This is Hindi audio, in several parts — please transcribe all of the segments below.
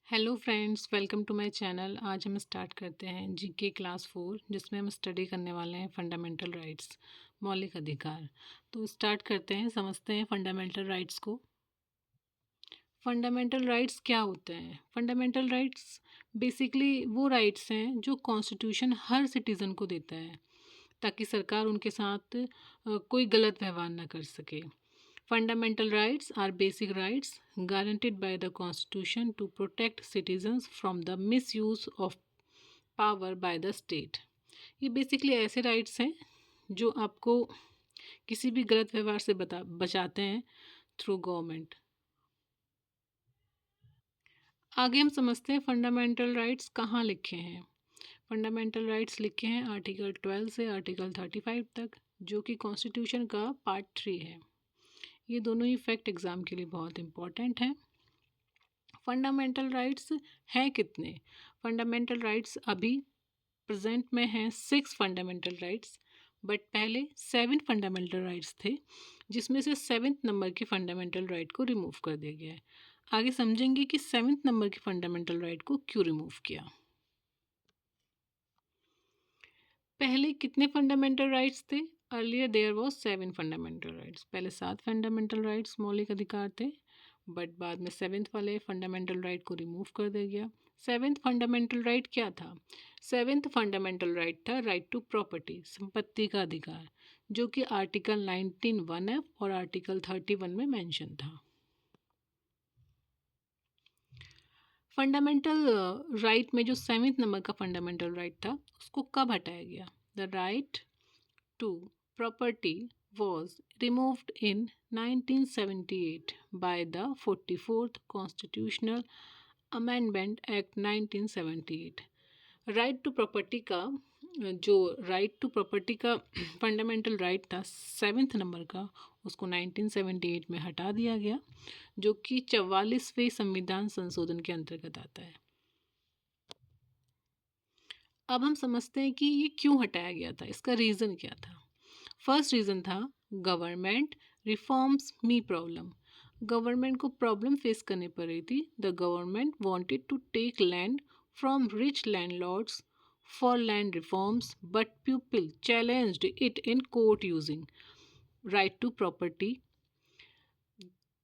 Hello friends, welcome to my channel. आज हम स्टार्ट करते हैं जीके क्लास 4, जिसमें हम स्टडी करने वाले हैं फंडामेंटल राइट्स, मौलिक अधिकार। तो स्टार्ट करते हैं, समझते हैं फंडामेंटल राइट्स को। फंडामेंटल राइट्स क्या होते हैं? फंडामेंटल राइट्स बेसिकली वो राइट्स हैं जो कॉन्स्टिट्यूशन हर सिटीज़न को देता है, ताकि सरकार उनके साथ कोई गलत व्यवहार ना कर सके। Fundamental rights are basic rights guaranteed by the Constitution to protect citizens from the misuse of power by the state। ये बेसिकली ऐसे राइट्स हैं जो आपको किसी भी गलत व्यवहार से बचाते हैं थ्रू गवर्नमेंट। आगे हम समझते हैं फंडामेंटल राइट्स कहाँ लिखे हैं। फंडामेंटल राइट्स लिखे हैं आर्टिकल 12 से आर्टिकल 35 तक, जो कि कॉन्स्टिट्यूशन का पार्ट 3 है। ये दोनों ही फैक्ट एग्ज़ाम के लिए बहुत इंपॉर्टेंट हैं। फंडामेंटल राइट्स हैं कितने? फंडामेंटल राइट्स अभी प्रेजेंट में हैं 6 फंडामेंटल राइट्स, बट पहले 7 फंडामेंटल राइट्स थे, जिसमें से 7th नंबर के फंडामेंटल राइट को रिमूव कर दिया गया है। आगे समझेंगे कि 7th नंबर के फंडामेंटल राइट को क्यों रिमूव किया। पहले कितने फंडामेंटल राइट्स थे? Earlier there was 7 fundamental rights. पहले 7 फंडामेंटल राइट्स मौलिक अधिकार थे, बट बाद में 7th वाले फंडामेंटल राइट को रिमूव कर दिया गया। 7th फंडामेंटल राइट क्या था? 7th फंडामेंटल राइट था राइट टू प्रॉपर्टी, संपत्ति का अधिकार, जो कि आर्टिकल 19(1)(f) और आर्टिकल 31 में मेंशन था। फंडामेंटल राइट में जो 7th नंबर का फंडामेंटल राइट था, उसको कब हटाया गया? The right to property was removed in 1978 by the 44th Constitutional Amendment Act 1978। Right to property का जो राइट टू प्रॉपर्टी का फंडामेंटल राइट था 7th नंबर का, उसको 1978 में हटा दिया गया, जो कि 44वें संविधान संशोधन के अंतर्गत आता है। अब हम समझते हैं कि ये क्यों हटाया गया था, इसका रीज़न क्या था। फर्स्ट रीज़न था गवर्नमेंट रिफॉर्म्स मी प्रॉब्लम। गवर्नमेंट को प्रॉब्लम फेस करनी पड़ रही थी। The government wanted to take land from rich landlords for land reforms, but people challenged it in court using right to property.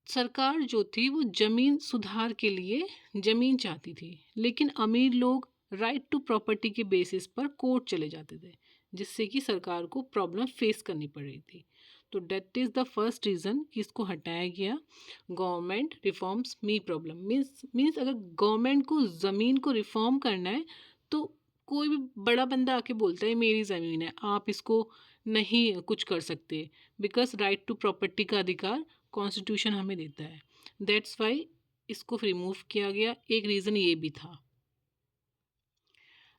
सरकार जो थी वो ज़मीन सुधार के लिए ज़मीन चाहती थी, लेकिन अमीर लोग राइट टू प्रॉपर्टी के बेसिस पर कोर्ट चले जाते थे, जिससे कि सरकार को प्रॉब्लम फेस करनी पड़ रही थी। तो that is the first reason कि इसको हटाया गया। गवर्नमेंट रिफॉर्म्स मी प्रॉब्लम मीन्स अगर गवर्नमेंट को ज़मीन को रिफॉर्म करना है, तो कोई भी बड़ा बंदा आके बोलता है मेरी ज़मीन है, आप इसको नहीं कुछ कर सकते, बिकॉज राइट टू प्रॉपर्टी का अधिकार कॉन्स्टिट्यूशन हमें देता है। दैट्स वाई इसको रिमूव किया गया। एक रीज़न ये भी था।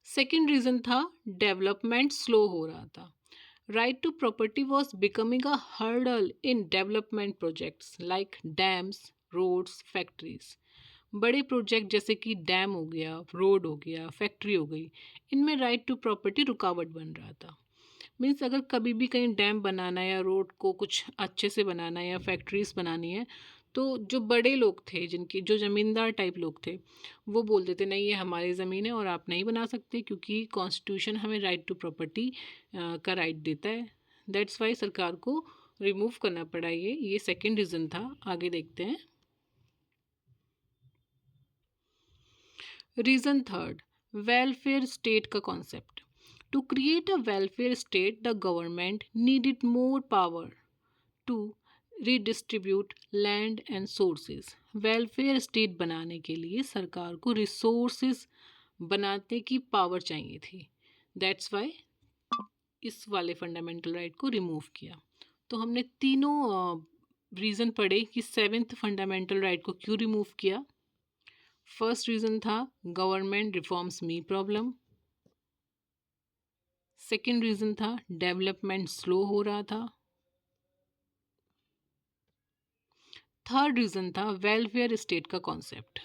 सेकेंड रीज़न था डेवलपमेंट स्लो हो रहा था। Right to property was becoming a hurdle in development projects like dams, roads, factories. बड़े प्रोजेक्ट जैसे कि डैम हो गया, रोड हो गया, फैक्ट्री हो गई, इनमें राइट टू प्रॉपर्टी रुकावट बन रहा था। मीन्स अगर कभी भी कहीं डैम बनाना है या रोड को कुछ अच्छे से बनाना है या फैक्ट्रीज बनानी है, तो जो बड़े लोग थे, जिनके जो ज़मींदार टाइप लोग थे, वो बोल देते नहीं ये हमारी ज़मीन है और आप नहीं बना सकते, क्योंकि कॉन्स्टिट्यूशन हमें राइट टू प्रॉपर्टी का राइट देता है। दैट्स वाई सरकार को रिमूव करना पड़ा। ये सेकेंड रीज़न था। आगे देखते हैं। रीज़न थर्ड, वेलफेयर स्टेट का concept. To create a welfare state, the government needed more power to redistribute land and sources। Welfare state बनाने के लिए सरकार को रिसोर्सेज बनाने की पावर चाहिए थी। दैट्स वाई इस वाले फंडामेंटल राइट को रिमूव किया। तो हमने तीनों रीज़न पढ़े कि 7th फंडामेंटल राइट को क्यों रिमूव किया। फर्स्ट रीज़न था गवर्नमेंट रिफॉर्म्स मी प्रॉब्लम। सेकेंड रीज़न था डेवलपमेंट स्लो हो रहा था। थर्ड रीज़न था वेलफेयर स्टेट का कॉन्सेप्ट।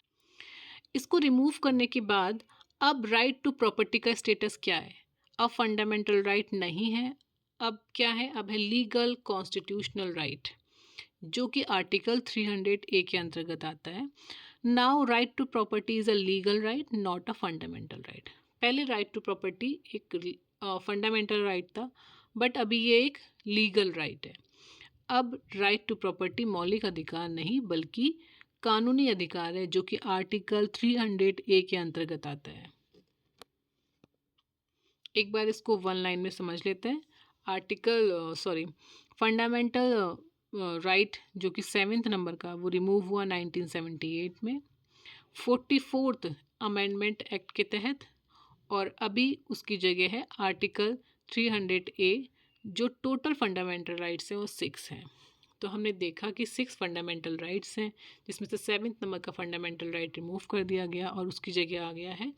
इसको रिमूव करने के बाद अब राइट टू प्रॉपर्टी का स्टेटस क्या है? अब फंडामेंटल राइट नहीं है, अब क्या है? अब है लीगल कॉन्स्टिट्यूशनल राइट, जो कि आर्टिकल 300A के अंतर्गत आता है। Now right to property is a legal right, not a fundamental right. पहले राइट टू प्रॉपर्टी एक फंडामेंटल राइट था, बट अभी ये एक लीगल राइट है। अब राइट टू प्रॉपर्टी मौलिक अधिकार नहीं बल्कि कानूनी अधिकार है, जो कि आर्टिकल 300A के अंतर्गत आता है। एक बार इसको वन लाइन में समझ लेते हैं। फंडामेंटल राइट जो कि 7वें नंबर का, वो रिमूव हुआ 1978 में 44th अमेंडमेंट एक्ट के तहत, और अभी उसकी जगह है आर्टिकल 300A। जो टोटल फंडामेंटल राइट्स हैं वो 6 हैं। तो हमने देखा कि 6 फंडामेंटल राइट्स हैं, जिसमें से 7वें नंबर का फंडामेंटल राइट रिमूव कर दिया गया और उसकी जगह आ गया है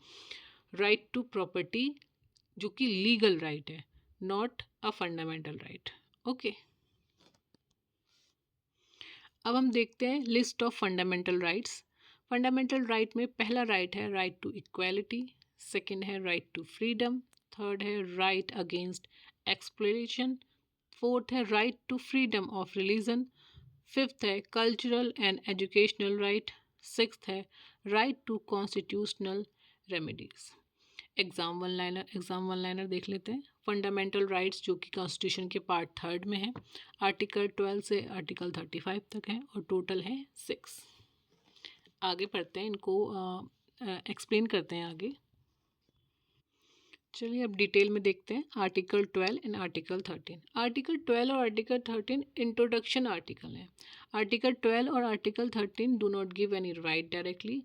राइट टू प्रॉपर्टी, जो कि लीगल राइट है, not a fundamental right. Okay, अब हम देखते हैं list of fundamental rights. Fundamental right में पहला राइट है राइट टू इक्वालिटी, सेकंड है राइट टू फ्रीडम, थर्ड है राइट अगेंस्ट एक्सप्लॉयटेशन, फोर्थ है right to freedom of religion, fifth है cultural and educational right, sixth है right to constitutional remedies. Exam one liner देख लेते हैं। फंडामेंटल राइट्स जो कि कॉन्स्टिट्यूशन के पार्ट 3 में है, आर्टिकल 12 से आर्टिकल 35 तक है और टोटल है 6। आगे पढ़ते हैं, इनको एक्सप्लेन करते हैं आगे। चलिए अब डिटेल में देखते हैं आर्टिकल 12 एंड आर्टिकल 13। आर्टिकल 12 और आर्टिकल 13 इंट्रोडक्शन आर्टिकल हैं। आर्टिकल 12 और article 13 do not give any right directly,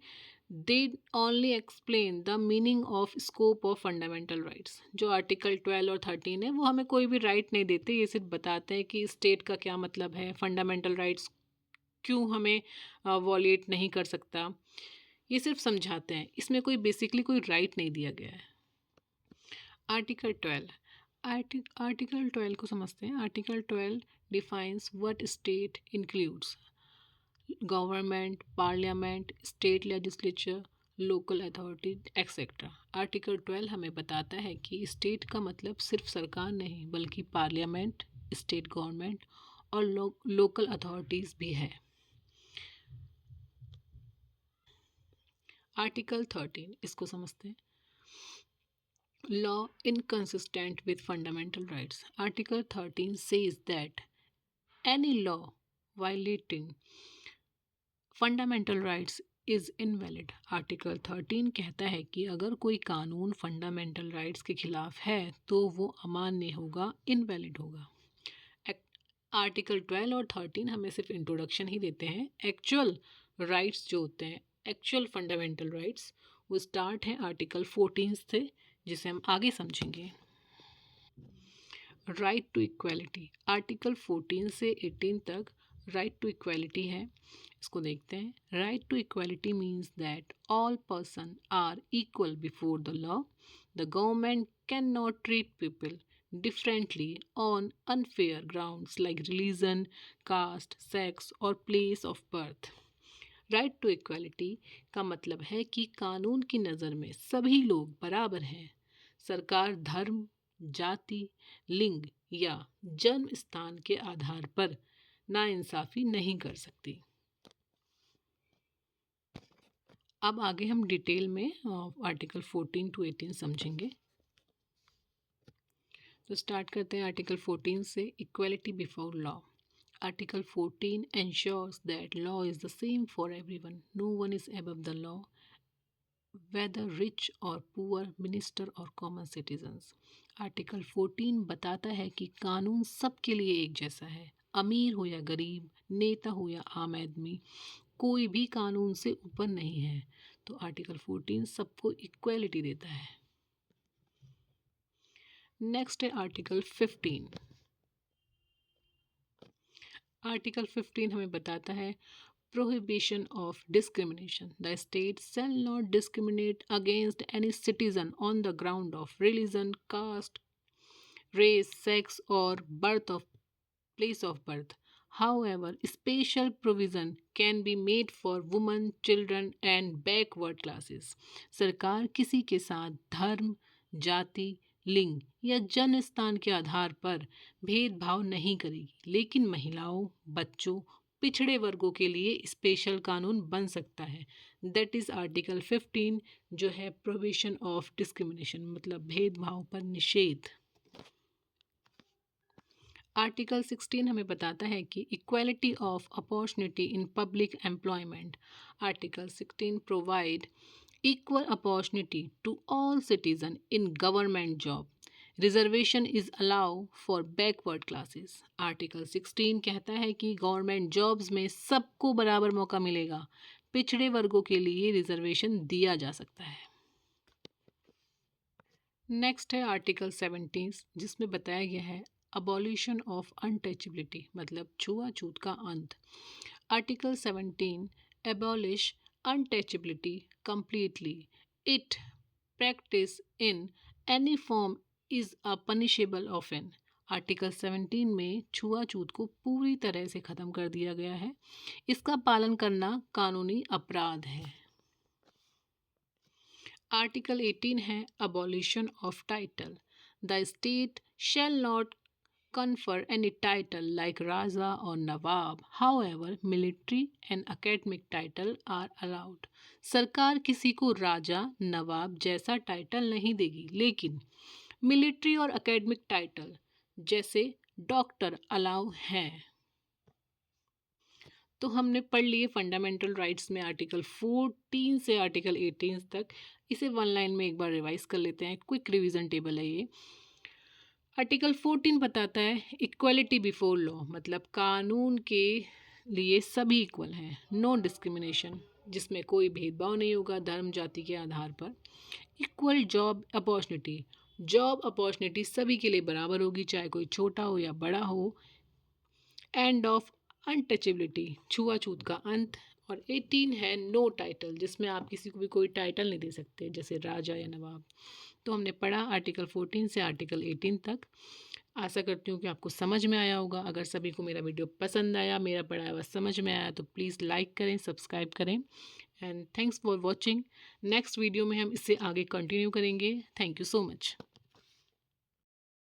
they only explain the meaning of scope of fundamental rights. जो आर्टिकल 12 और 13 है वो हमें कोई भी राइट नहीं देते, ये सिर्फ बताते हैं कि स्टेट का क्या मतलब है, फंडामेंटल राइट्स क्यों हमें वॉलेट नहीं कर सकता, ये सिर्फ समझाते हैं। इसमें कोई बेसिकली कोई राइट नहीं दिया गया है। आर्टिकल 12, आर्टिकल 12 को समझते हैं। Article 12 defines what state includes government, parliament, state legislature, local authority etcetera. Article 12 हमें बताता है कि स्टेट का मतलब सिर्फ सरकार नहीं बल्कि पार्लियामेंट, स्टेट गवर्नमेंट और लोकल अथॉरिटीज़ भी है। आर्टिकल 13 इसको समझते हैं। Law inconsistent with fundamental rights. Article 13 says that any law violating fundamental rights is invalid. Article 13 कहता है कि अगर कोई कानून फंडामेंटल राइट्स के खिलाफ है तो वो अमान्य होगा, इनवैलिड होगा। आर्टिकल 12 और 13 हमें सिर्फ इंट्रोडक्शन ही देते हैं। एक्चुअल राइट्स जो होते हैं, एक्चुअल फंडामेंटल राइट्स, वो स्टार्ट है आर्टिकल 14 से, जिसे हम आगे समझेंगे। राइट टू इक्वालिटी, आर्टिकल 14 से 18 तक राइट टू इक्वालिटी है। इसको देखते हैं। Right to equality means that all person are equal before the law. The government can not treat people differently on unfair grounds like religion, caste, sex और place of birth. Right to equality का मतलब है कि कानून की नज़र में सभी लोग बराबर हैं। सरकार धर्म, जाति, लिंग या जन्म स्थान के आधार पर नाइंसाफ़ी नहीं कर सकती। अब आगे हम डिटेल में आर्टिकल 14 टू 18 समझेंगे। तो स्टार्ट करते हैं आर्टिकल 14 से। Equality before law. Article 14 ensures that law is the same for everyone. No one is above the law, whether rich or poor, minister or common citizens. Article 14 बताता है कि कानून सबके लिए एक जैसा है, अमीर हो या गरीब, नेता हो या आम आदमी, कोई भी कानून से ऊपर नहीं है। तो आर्टिकल 14 सबको इक्वालिटी देता है। नेक्स्ट है आर्टिकल 15। आर्टिकल 15 हमें बताता है prohibition of discrimination. The state shall not discriminate against any citizen on the ground of religion, caste, race, sex और birth of place of birth. However, special provision can be made for women, children and backward classes. सरकार किसी के साथ धर्म, जाति, लिंग या जन्म स्थान के आधार पर भेदभाव नहीं करेगी, लेकिन महिलाओं, बच्चों, पिछड़े वर्गों के लिए स्पेशल कानून बन सकता है। दैट इज़ आर्टिकल 15 जो है प्रोहिबिशन ऑफ डिस्क्रिमिनेशन मतलब भेदभाव पर निषेध। आर्टिकल 16 हमें बताता है कि equality of opportunity in public employment. Article 16 provide equal opportunity to all citizens in government job. Reservation is allowed for backward classes. Article 16 कहता है कि गवर्नमेंट जॉब्स में सबको बराबर मौका मिलेगा। पिछड़े वर्गों के लिए रिजर्वेशन दिया जा सकता है। नेक्स्ट है आर्टिकल 17 जिसमें बताया गया है अबॉलिशन ऑफ अनटचेबिलिटी मतलब छुआछूत का अंत। Article 17 abolish untouchability completely. It practice in any form is a punishable offense. Article 17 में छुआछूत को पूरी तरह से ख़त्म कर दिया गया है। इसका पालन करना कानूनी अपराध है। आर्टिकल 18 है abolition of title. The state shall not confer any title like Raja or Nawab. However, military and academic title are allowed. सरकार किसी को राजा नवाब जैसा टाइटल नहीं देगी, लेकिन मिलिट्री और एकेडमिक टाइटल जैसे डॉक्टर अलाउ हैं। तो हमने पढ़ लिए फंडामेंटल राइट्स में आर्टिकल 14 से आर्टिकल 18 तक। इसे वन लाइन में एक बार रिवाइज कर लेते हैं। क्विक रिवीजन टेबल है ये। आर्टिकल 14 बताता है इक्वलिटी बिफोर लॉ मतलब कानून के लिए सभी इक्वल हैं। नो डिस्क्रिमिनेशन जिसमें कोई भेदभाव नहीं होगा धर्म जाति के आधार पर। Equal job opportunity job opportunity सभी के लिए बराबर होगी चाहे कोई छोटा हो या बड़ा हो। एंड ऑफ अनटचेबिलिटी छुआछूत का अंत। और 18 है नो टाइटल जिसमें आप किसी को भी कोई टाइटल नहीं दे सकते जैसे राजा या नवाब। तो हमने पढ़ा आर्टिकल 14 से आर्टिकल 18 तक। आशा करती हूँ कि आपको समझ में आया होगा। अगर सभी को मेरा वीडियो पसंद आया मेरा पढ़ाया हुआ समझ में आया तो प्लीज़ लाइक करें सब्सक्राइब करें and thanks for watching. Next video में हम इससे आगे कंटिन्यू करेंगे। Thank you so much.